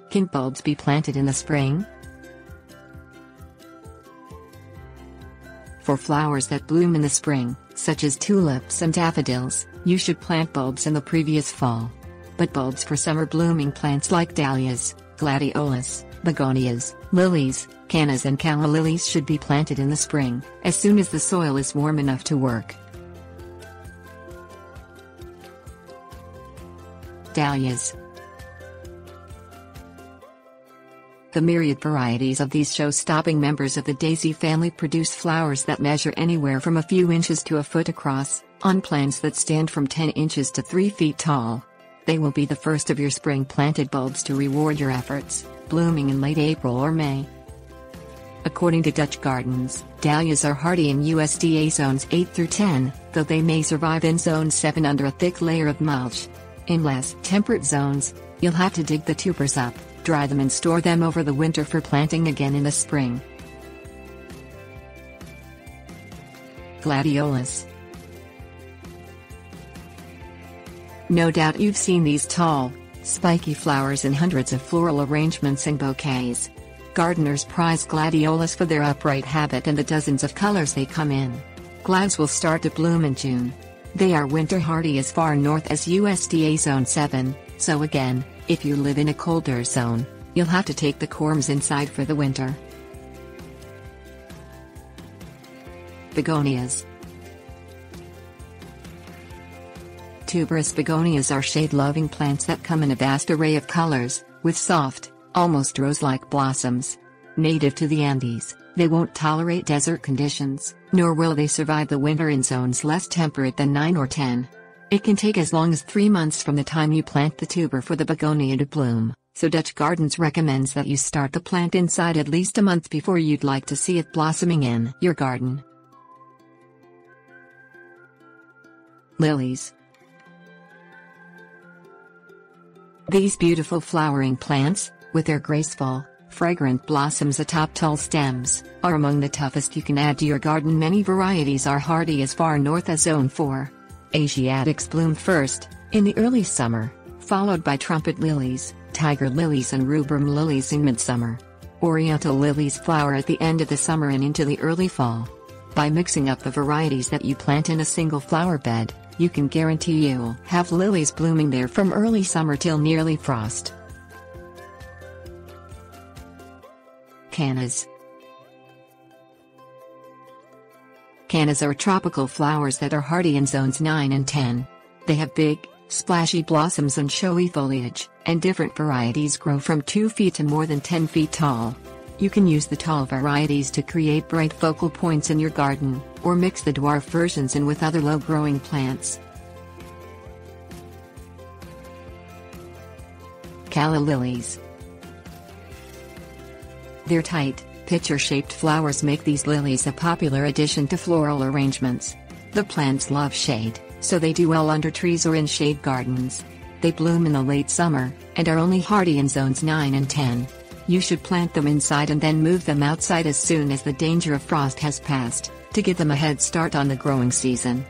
Can bulbs be planted in the spring? For flowers that bloom in the spring, such as tulips and daffodils, you should plant bulbs in the previous fall. But bulbs for summer blooming plants like dahlias, gladiolus, begonias, lilies, cannas and calla lilies should be planted in the spring, as soon as the soil is warm enough to work. Dahlias. The myriad varieties of these show-stopping members of the daisy family produce flowers that measure anywhere from a few inches to a foot across, on plants that stand from 10 inches to 3 feet tall. They will be the first of your spring-planted bulbs to reward your efforts, blooming in late April or May. According to Dutch gardens, dahlias are hardy in USDA zones 8 through 10, though they may survive in zone 7 under a thick layer of mulch. In less temperate zones, you'll have to dig the tubers up, dry them and store them over the winter for planting again in the spring. Gladiolus. No doubt you've seen these tall, spiky flowers in hundreds of floral arrangements and bouquets. Gardeners prize gladiolus for their upright habit and the dozens of colors they come in. Glads will start to bloom in June. They are winter hardy as far north as USDA Zone 7, so again, if you live in a colder zone, you'll have to take the corms inside for the winter. Begonias. Tuberous begonias are shade-loving plants that come in a vast array of colors, with soft, almost rose-like blossoms. Native to the Andes, they won't tolerate desert conditions, nor will they survive the winter in zones less temperate than 9 or 10. It can take as long as 3 months from the time you plant the tuber for the begonia to bloom, so Dutch Gardens recommends that you start the plant inside at least a month before you'd like to see it blossoming in your garden. Lilies. These beautiful flowering plants, with their graceful, fragrant blossoms atop tall stems, are among the toughest you can add to your garden. Many varieties are hardy as far north as Zone 4. Asiatics bloom first, in the early summer, followed by trumpet lilies, tiger lilies and rubrum lilies in midsummer. Oriental lilies flower at the end of the summer and into the early fall. By mixing up the varieties that you plant in a single flower bed, you can guarantee you'll have lilies blooming there from early summer till nearly frost. Cannas. Cannas are tropical flowers that are hardy in zones 9 and 10. They have big, splashy blossoms and showy foliage, and different varieties grow from 2 feet to more than 10 feet tall. You can use the tall varieties to create bright focal points in your garden, or mix the dwarf versions in with other low-growing plants. Calla Lilies. Their tight, pitcher-shaped flowers make these lilies a popular addition to floral arrangements. The plants love shade, so they do well under trees or in shade gardens. They bloom in the late summer, and are only hardy in zones 9 and 10. You should plant them inside and then move them outside as soon as the danger of frost has passed, to give them a head start on the growing season.